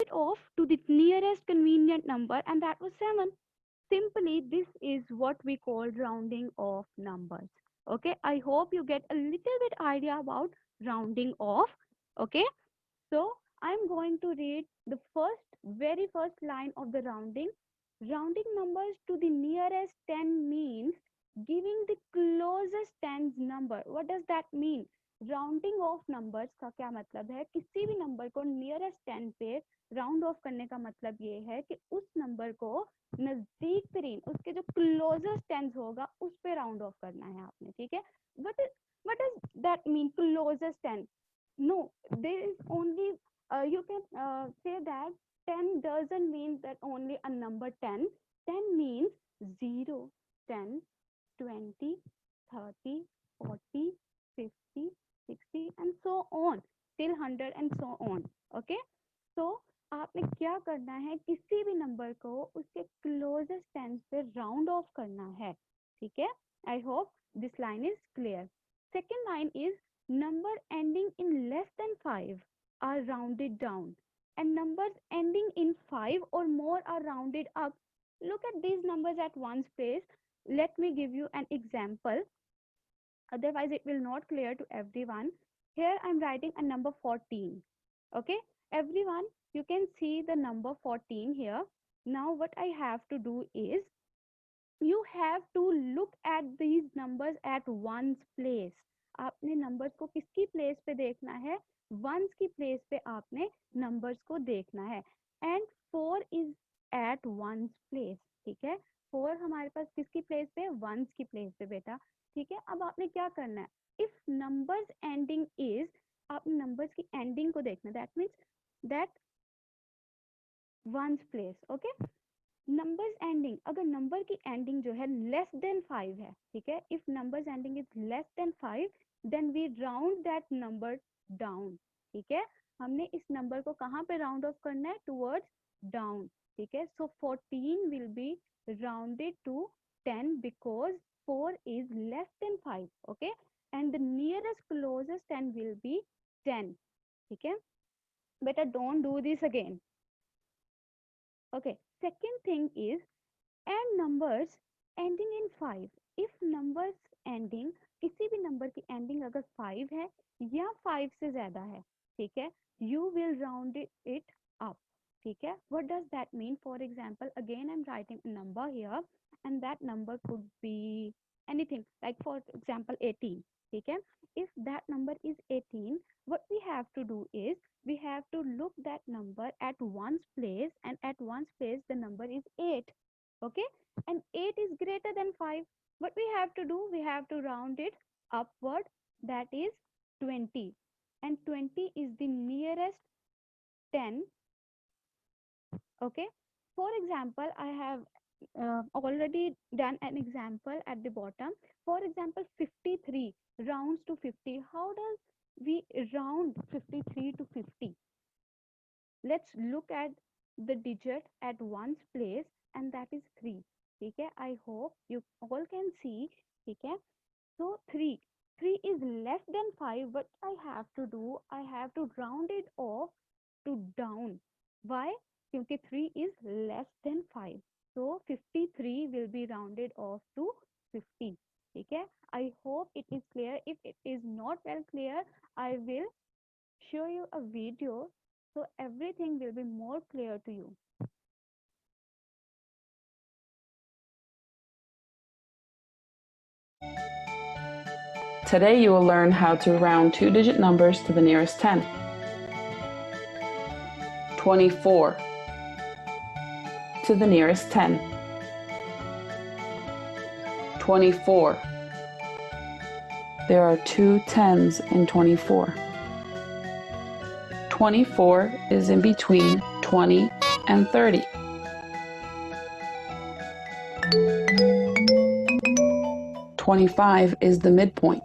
it off to the nearest convenient number, and that was 7. Simply, this is what we call rounding off numbers. Okay, I hope you get a little bit idea about rounding off. Okay, so I'm going to read the very first line of the rounding. Rounding numbers to the nearest 10 means giving the closest tens number. What does that mean? Rounding off numbers का क्या मतलब है? किसी भी number को nearest 10 पे round of करने का मतलब ये है कि उस नंबर को नजदीक तरीन, उसके जो क्लोजेस्ट टेंस होगा उस पे राउंड ऑफ करना है आपने. ठीक है, what does that mean, closest 10? No, there is only you can say that 10 doesn't mean that only a number 10. 10 means 0, 10, 20, 30, 40, 50, 60 and so on till 100 and so on. Okay, so आपने क्या करना है, किसी भी नंबर को उसके क्लोजेस्ट टेंस पे round off करना है. ठीक है, I hope this line is clear. Second line is number ending in less than 5 are rounded down and numbers ending in 5 or more are rounded up. Look at these numbers at one's place. Let me give you an example, otherwise it will not clear to everyone. Here I'm writing a number 14. Okay, everyone, you can see the number 14 here. Now what I have to do is, you have to look at these numbers at one's place. आपने numbers को किसकी place पे देखना है? ones की place पे आपने numbers को देखना है. and 4 is at one's place. ठीक है, 4 हमारे पास किसकी place पे? ones की place पे बेटा. ठीक है, अब आपने क्या करना है? if numbers ending is, आप numbers की ending को देखना. that means that one's place. okay, numbers ending, अगर नंबर की एंडिंग जो है लेस देन 5 है. ठीक है, if numbers ending is less than 5 then we round that number down. ठीक है, हमने इस नंबर को कहाँ पे राउंड ऑफ करना है? Towards down. ठीक है, so 14 will be rounded to 10 because 4 is less than 5. Okay, and the nearest closest 10 will be 10. ठीक है बेटा, don't do this again. Okay, second thing is add numbers ending in 5. if numbers ending, किसी भी number की ending अगर 5 है या 5 से ज्यादा है, ठीक है, you will round it up. ठीक है, what does that mean? For example, again I'm writing a number here and that number could be anything, like for example 18. ठीक है, if that number is 18, what we have to do is, we have to look that number at one's place, and at one's place the number is 8. Okay, and 8 is greater than 5. What we have to do, we have to round it upward, that is 20, and 20 is the nearest 10. Okay, for example, I have already done an example at the bottom. For example, 53 rounds to 50. How does we round 53 to 50? Let's look at the digit at one's place, and that is 3. ठीक है, I hope you all can see. ठीक है, so 3 is less than 5. What I have to do, I have to round it off to down. Why? क्योंकि 3 is less than 5. So 53 will be rounded off to 50. ठीक है, I hope it is clear. If it is not well clear, I will show you a video so everything will be more clear to you. Today you will learn how to round two-digit numbers to the nearest 10. 24 to the nearest 10. 24. There are two tens in 24. 24 is in between 20 and 30. 25 is the midpoint.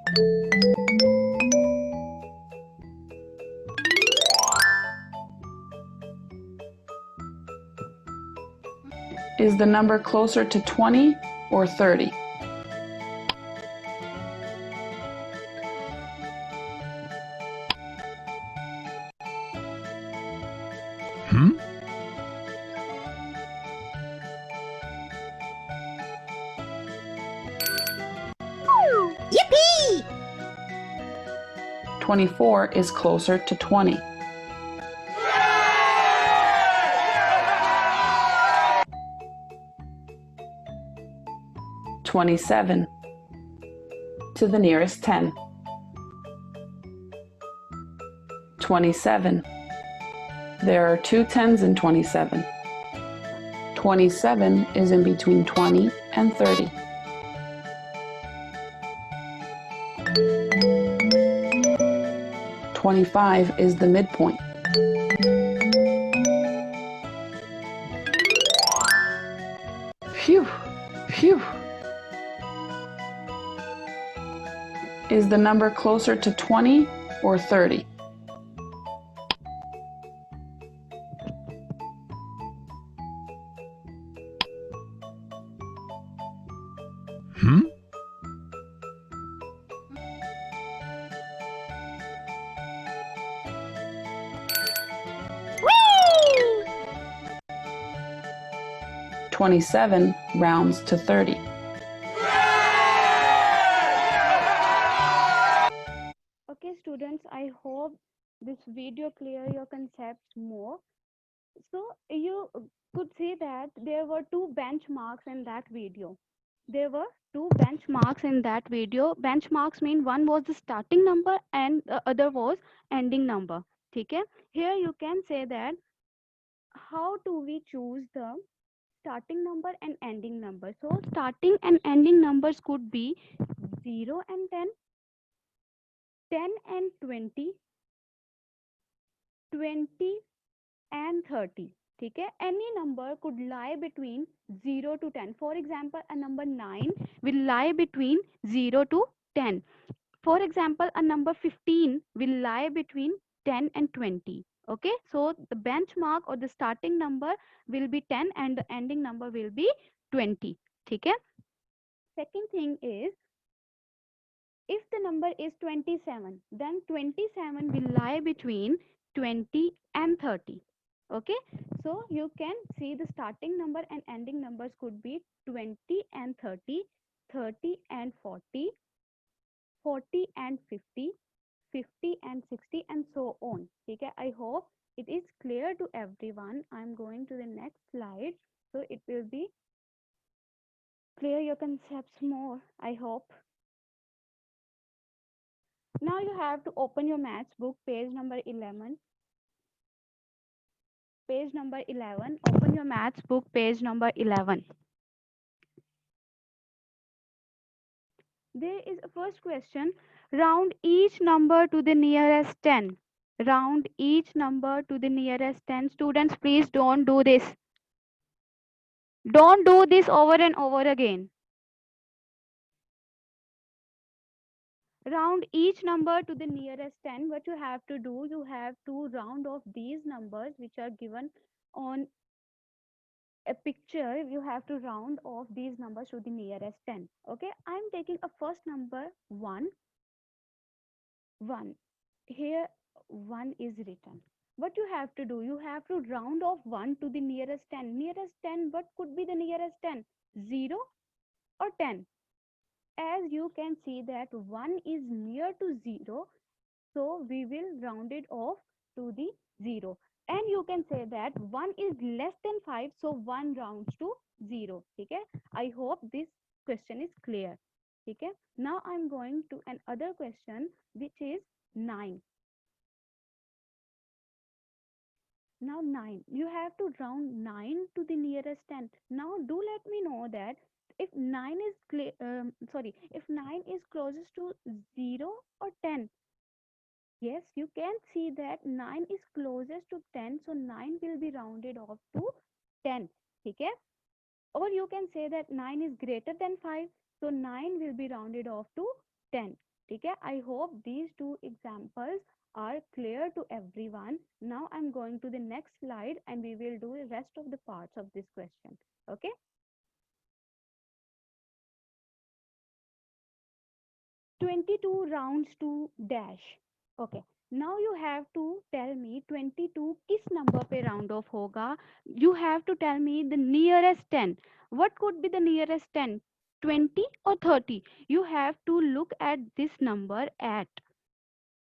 Is the number closer to 20 or 30? 24 is closer to 20. 27 to the nearest 10. 27. There are two 10s in 27. 27 is in between 20 and 30. 25 is the midpoint. Phew, phew. Is the number closer to 20 or 30? Hmm? Whee! 27 rounds to 30. Okay, students, I hope this video clear your concepts more. So you could see that there were two benchmarks in that video. There were two benchmarks in that video. Benchmarks mean one was the starting number and the other was ending number. Okay? Here you can say that how do we choose the starting number and ending number. So starting and ending numbers could be 0 and 10, 10 and 20, 20 and 30. ठीक है, any number could lie between 0 to 10. For example, a number 9 will lie between 0 to 10. For example, a number 15 will lie between 10 and 20. Okay, so the benchmark or the starting number will be 10 and the ending number will be 20. ठीक है. Second thing is, if the number is 27, then 27 will lie between 20 and 30. Okay, so you can see the starting number and ending numbers could be 20 and 30, 30 and 40, 40 and 50, 50 and 60, and so on. Okay, I hope it is clear to everyone. I'm going to the next slide, so it will be clear your concepts more, I hope. Now you have to open your maths book, page number 11. Page number 11. Open your maths book, page number 11. There is a first question. Round each number to the nearest 10. Round each number to the nearest 10. Students, please don't do this. Don't do this over and over again. Round each number to the nearest 10. What you have to do, you have to round off these numbers which are given on a picture. You have to round off these numbers to the nearest 10. Okay, I'm taking a first number 1. Here 1 is written. What you have to do, you have to round off 1 to the nearest 10. Nearest 10, what could be the nearest 10? 0 or 10? As you can see that 1 is near to 0, so we will round it off to the 0. And you can say that 1 is less than 5, so 1 rounds to 0. Okay, I hope this question is clear. Okay, now I'm going to another question, which is 9. Now 9, you have to round 9 to the nearest 10. Now do let me know that if 9 is if 9 is closest to 0 or 10. Yes, you can see that 9 is closest to 10, so 9 will be rounded off to 10. Okay, or you can say that 9 is greater than 5, so 9 will be rounded off to 10. Okay, I hope these two examples are clear to everyone. Now I'm going to the next slide and we will do the rest of the parts of this question. Okay, 22 rounds to dash. Okay, now you have to tell me 22 किस number पे round off होगा. You have to tell me the nearest 10. What could be the nearest 10? 20 or 30? You have to look at this number at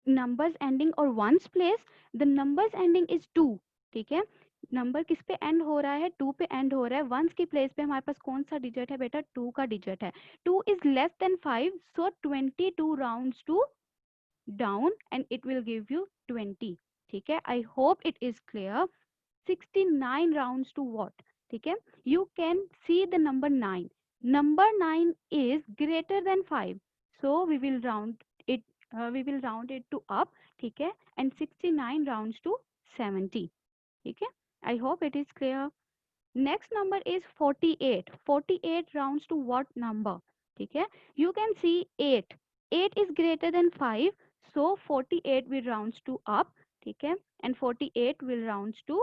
numbers ending or ones place, the numbers ending is 2. ठीक है, number किस पे and हो रहा है, 2 पे and हो रहा है, वंस की प्लेस पे हमारे पास कौन सा डिजिट है बेटा, 2 का डिजिट है. 2 is less than 5, so 22 rounds to down and it will give you 20. ठीक है, I hope it is clear. 69 rounds to what, ठीक है, you can see the number 9 is greater than 5, so we will round it to up. ठीक है, and 69 rounds to 70. ठीक है, I hope it is clear. Next number is 48. 48 rounds to what number, ठीक है, you can see 8. 8 is greater than 5, so 48 will rounds to up. ठीक है, and 48 will rounds to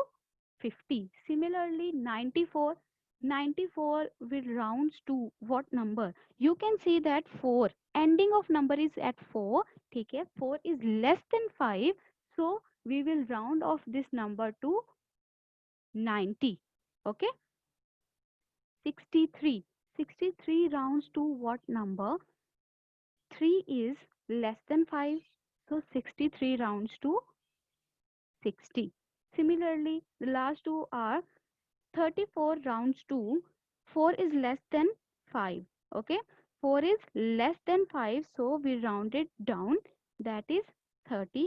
50. Similarly, 94. 94 will rounds to what number, you can see that 4 ending of number is at 4. ठीक है, 4 is less than 5, so we will round off this number to 90. Okay, 63. 63 rounds to what number, 3 is less than 5, so 63 rounds to 60. Similarly, the last two are 34 rounds to 4 is less than 5. Okay, 4 is less than 5, so we round it down, that is 30.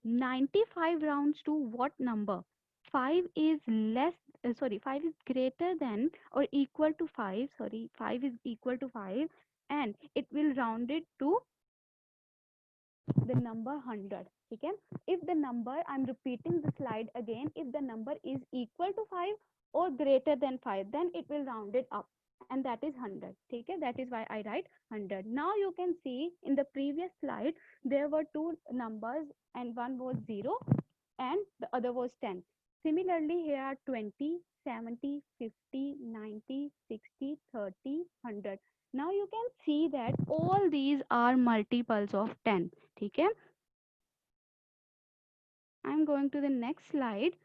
95 rounds to what number, 5 is less, 5 is greater than or equal to 5, 5 is equal to 5, and it will round it to the number 100. ठीक है, if the number, I'm repeating the slide again, if the number is equal to 5 or greater than 5, then it will round it up, and that is 100. ठीक है, that is why I write 100. Now you can see in the previous slide there were two numbers, and one was 0 and the other was 10. Similarly, here are 20, 70, 50, 90, 60, 30, 100. Now you can see that all these are multiples of 10. ठीक है, I'm going to the next slide.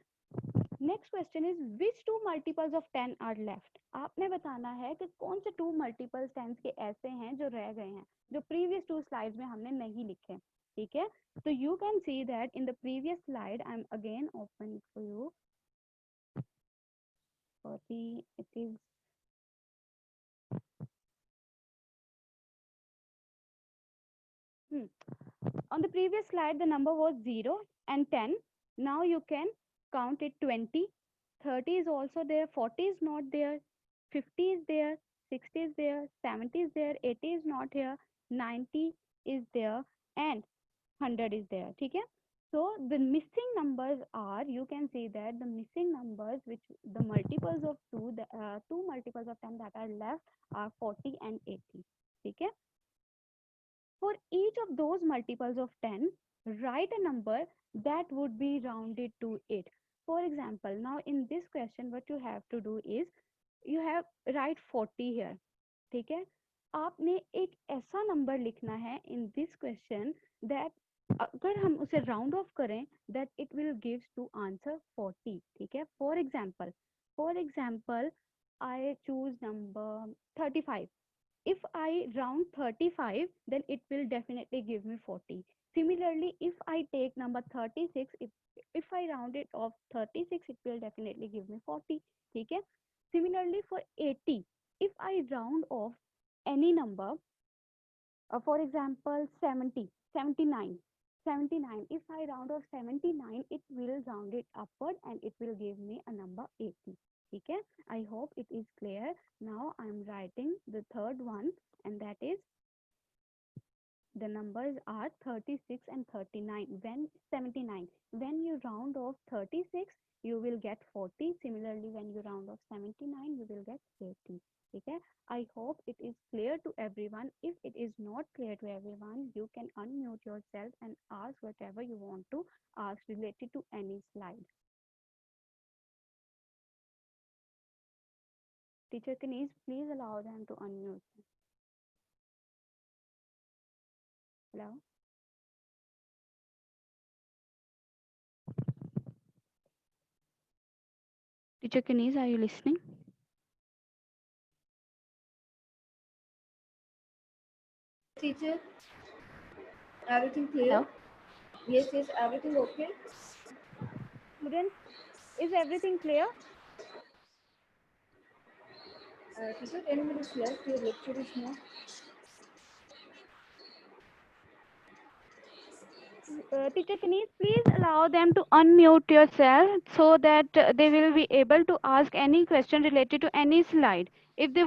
Next question is, which two multiples of 10 are left? आपने बताना है कि कौन से two multiples 10 के ऐसे हैं जो रह गए हैं, जो previous two slides में हमने नहीं लिखे. ठीक है, so you can see that in the previous slide, I'm again opening for you. 40, it is on the previous slide the number was 0 and 10. Now you can count it 20. 30 is also there, 40 is not there, 50 is there, 60 is there, 70 is there, 80 is not here, 90 is there, and 100 is there. ठीक है, so the missing numbers are, you can see that the missing numbers, which the multiples of 2, the two multiples of 10 that are left are 40 and 80. ठीक है, for each of those multiples of 10, write a number that would be rounded to 8. For example, now in this question, what you have to do is, you have write 40 here. ठीक है, आपने एक ऐसा number लिखना है in this question that अगर हम उसे राउंड ऑफ करें, that it will gives to answer 40. ठीक है, for example, I choose number 35. If I round 35, then it will definitely give me 40. Similarly, if I take number 36, if I round it off 36, it will definitely give me 40. ठीक है, similarly for 80, if I round off any number, for example 70, 79, 79, if I round off 79, it will round it upward and it will give me a number 80. ठीक है, I hope it is clear. Now I'm writing the third one, and that is, the numbers are 36 and 39. When 79, when you round off 36, you will get 40. Similarly, when you round off 79, you will get 80. Okay, I hope it is clear to everyone. If it is not clear to everyone, you can unmute yourself and ask whatever you want to ask related to any slide. Teacher Kanis, please allow them to unmute. Hello. Teacher Kanis, are you listening? Teacher, everything clear? Hello. Yes, everything okay? Students, is everything clear? Teacher, 10 minutes left. Your lecture is now. Teacher Denise, please allow them to unmute yourself so that they will be able to ask any question related to any slide. If they